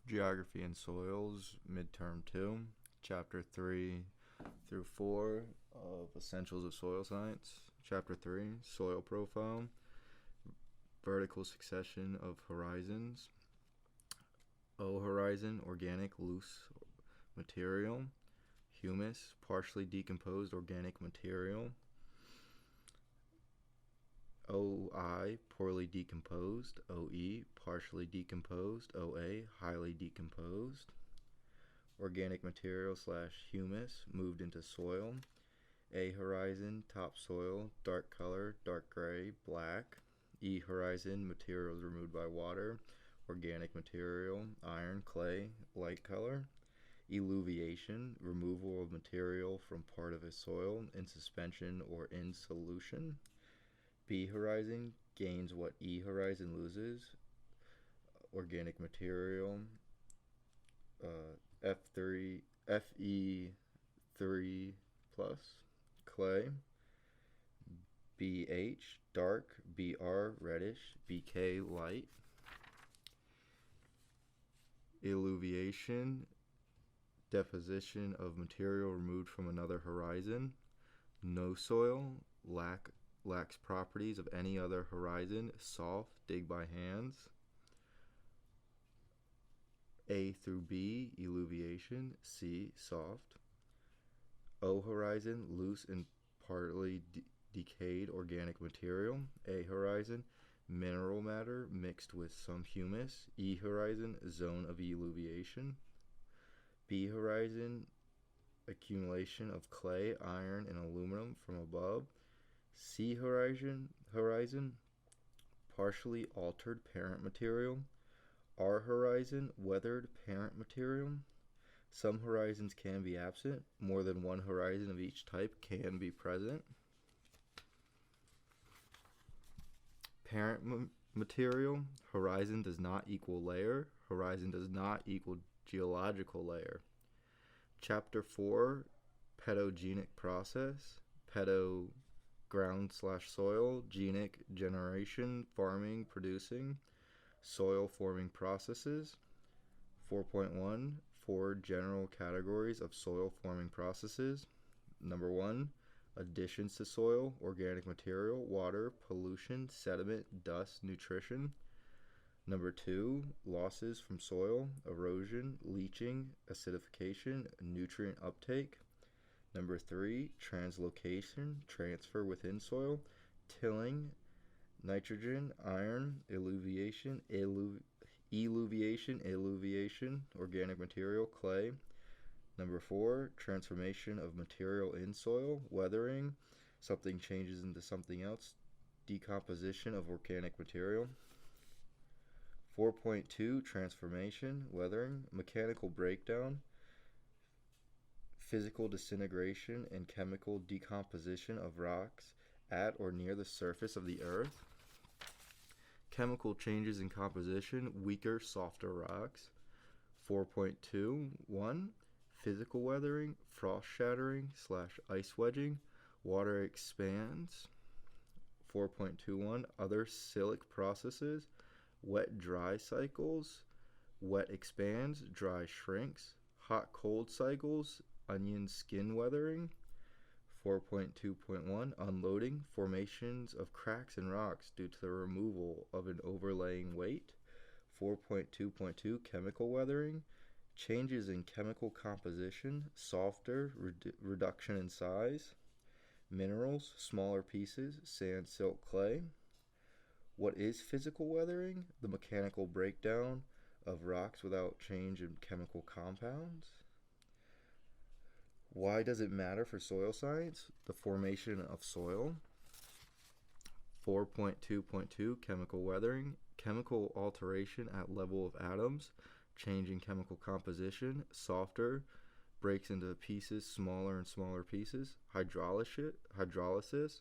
Geography and Soils, Midterm 2, Chapter 3 through 4 of Essentials of Soil Science. Chapter 3, Soil Profile, Vertical Succession of Horizons. O horizon, organic loose material. Humus, partially decomposed organic material. OI, poorly decomposed. OE, partially decomposed. OA, highly decomposed. Organic material / humus moved into soil. A horizon, topsoil, dark color, dark gray, black. E horizon, materials removed by water. Organic material, iron, clay, light color. Eluviation, removal of material from part of a soil in suspension or in solution. B horizon, gains what E horizon loses. Organic material, Fe3 plus. Clay. BH, dark. BR, reddish. BK, light. Eluviation, deposition of material removed from another horizon. No soil, lacks properties of any other horizon. Soft, dig by hands. A through B, eluviation. C, soft. O horizon, loose and partly decayed organic material. A horizon, mineral matter mixed with some humus. E horizon, zone of eluviation. B horizon, accumulation of clay, iron, and aluminum from above. C horizon, partially altered parent material. R horizon, weathered parent material. Some horizons can be absent. More than one horizon of each type can be present. Parent material, horizon does not equal layer. Horizon does not equal geological layer. Chapter 4, pedogenic process. Pedo, ground / soil. Genic, generation, farming, producing. Soil forming processes. 4.1, 4 general categories of soil forming processes. Number 1, additions to soil, organic material, water, pollution, sediment, dust, nutrition. Number 2, losses from soil, erosion, leaching, acidification, nutrient uptake. Number 3, translocation, transfer within soil, tilling, nitrogen, iron, eluviation, organic material, clay. Number 4, transformation of material in soil, weathering, something changes into something else, decomposition of organic material. 4.2, transformation, weathering, mechanical breakdown, physical disintegration and chemical decomposition of rocks at or near the surface of the earth. Chemical changes in composition, weaker, softer rocks. 4.2.1, physical weathering, frost shattering / ice wedging, water expands. 4.2.1, other silic processes, wet-dry cycles, wet expands, dry shrinks, hot-cold cycles, onion skin weathering. 4.2.1, unloading, formations of cracks in rocks due to the removal of an overlaying weight. 4.2.2, chemical weathering, changes in chemical composition, softer, reduction in size. Minerals, smaller pieces, sand, silt, clay. What is physical weathering? The mechanical breakdown of rocks without change in chemical compounds. Why does it matter for soil science? The formation of soil. 4.2.2, chemical weathering, chemical alteration at level of atoms, change in chemical composition, softer, breaks into pieces, smaller and smaller pieces. Hydrolysis,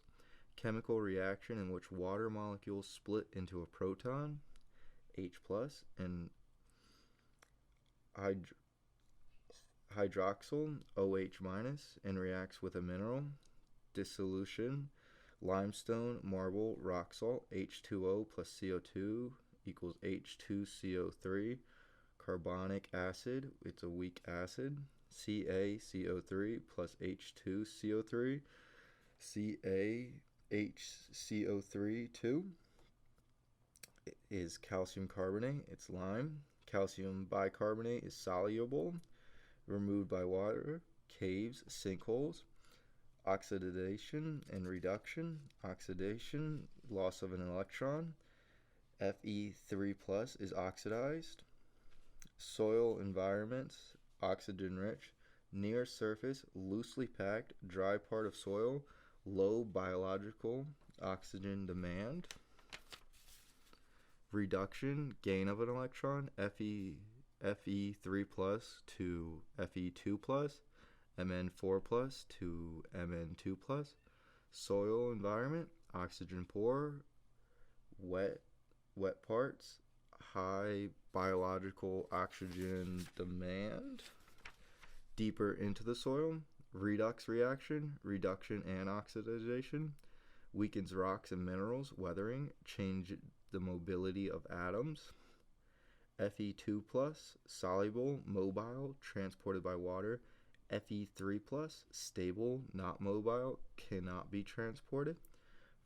chemical reaction in which water molecules split into a proton, H+, and hydroxyl, OH-, and reacts with a mineral. Dissolution, limestone, marble, rock salt, H2O plus CO2 equals H2CO3. carbonic acid, it's a weak acid. CaCO3 plus H2CO3, CaHCO3 2 is calcium carbonate, it's lime. Calcium bicarbonate is soluble, removed by water, caves, sinkholes. Oxidation and reduction. Oxidation, loss of an electron. Fe3 plus is oxidized. Soil environments, oxygen rich, near surface, loosely packed, dry part of soil, low biological oxygen demand. Reduction, gain of an electron, Fe3 plus to Fe2 plus, Mn4 plus to Mn2 plus. Soil environment, oxygen poor, wet parts, high biological oxygen demand. Deeper into the soil, redox reaction, reduction and oxidization, weakens rocks and minerals, weathering, change the mobility of atoms. Fe2 plus, soluble, mobile, transported by water. Fe3 plus, stable, not mobile, cannot be transported.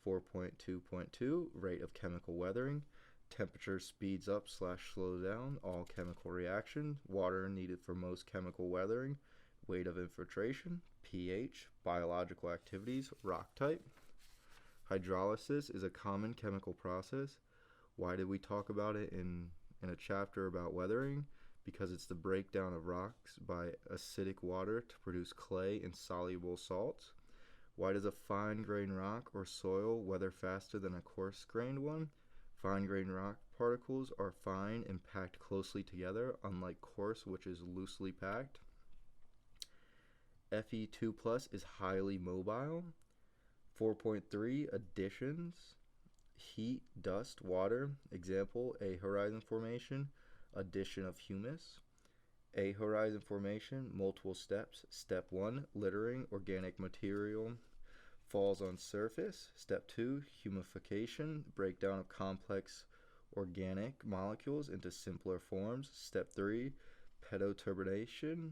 4.2.2, rate of chemical weathering. Temperature speeds up / slows down all chemical reactions. Water needed for most chemical weathering. Weight of infiltration. pH. Biological activities. Rock type. Hydrolysis is a common chemical process. Why did we talk about it in a chapter about weathering? Because it's the breakdown of rocks by acidic water to produce clay and soluble salts. Why does a fine-grained rock or soil weather faster than a coarse-grained one? Fine-grained rock particles are fine and packed closely together, unlike coarse, which is loosely packed. Fe2 plus is highly mobile. 4.3, additions. Heat, dust, water. Example, a horizon formation, addition of humus. A horizon formation, multiple steps. Step 1, littering, organic material falls on surface. Step 2, humification, breakdown of complex organic molecules into simpler forms. Step 3, pedoturbation,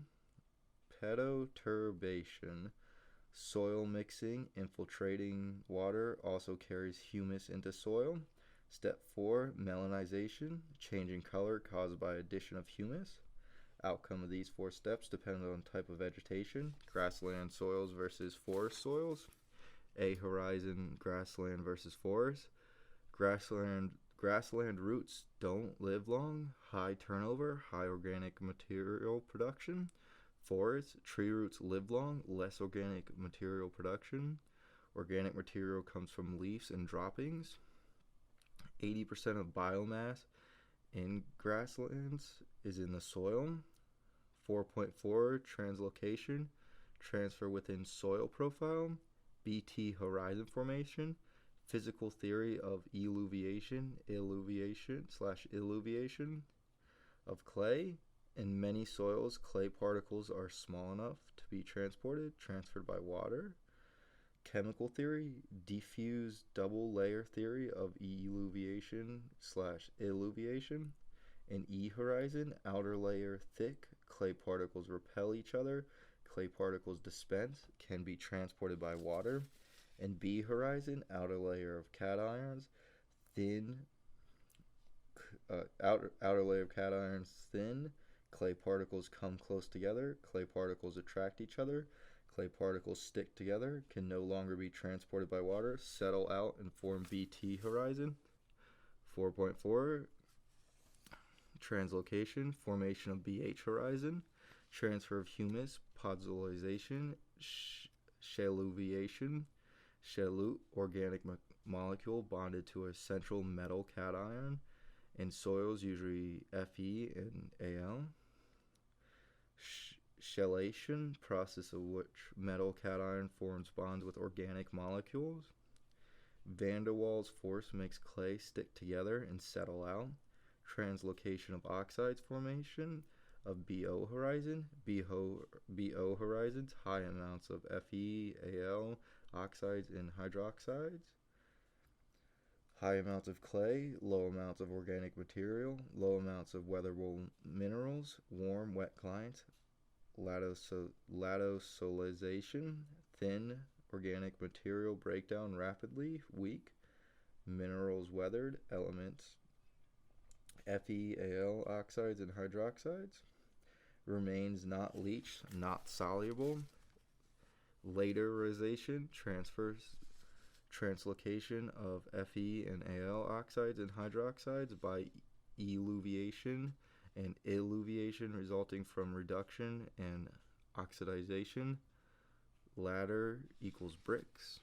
soil mixing, infiltrating water also carries humus into soil. Step 4, melanization, changing color caused by addition of humus. Outcome of these 4 steps depend on type of vegetation. Grassland soils versus forest soils. A horizon grassland versus forest. Grassland roots don't live long. High turnover, high organic material production. Forest, tree roots live long, less organic material production. Organic material comes from leaves and droppings. 80% of biomass in grasslands is in the soil. 4.4, translocation, transfer within soil profile. BT horizon formation, physical theory of illuviation of clay. In many soils, clay particles are small enough to be transferred by water. Chemical theory, diffuse double layer theory of illuviation. In E horizon, outer layer thick, clay particles repel each other. Clay particles dispense, can be transported by water. In B horizon, outer layer of cations, thin. Outer layer of cations thin. Clay particles come close together. Clay particles attract each other. Clay particles stick together, can no longer be transported by water, settle out and form BT horizon. 4.4, translocation, formation of BH horizon, transfer of humus, podzolization, chaluviation, chalute, organic molecule bonded to a central metal cation. In soils, usually Fe and Al. Chelation, process of which metal cation forms bonds with organic molecules. Van der Waals force makes clay stick together and settle out. Translocation of oxides, formation of BO horizon. BO horizons, high amounts of Fe, Al, oxides, and hydroxides. high amounts of clay, low amounts of organic material, low amounts of weatherable minerals, warm, wet climates, lattosolization, thin, organic material breakdown rapidly, weak, minerals weathered, elements FeAl oxides and hydroxides, remains not leached, not soluble, laterization, translocation of Fe and Al oxides and hydroxides by eluviation and illuviation resulting from reduction and oxidization. Latter equals bricks.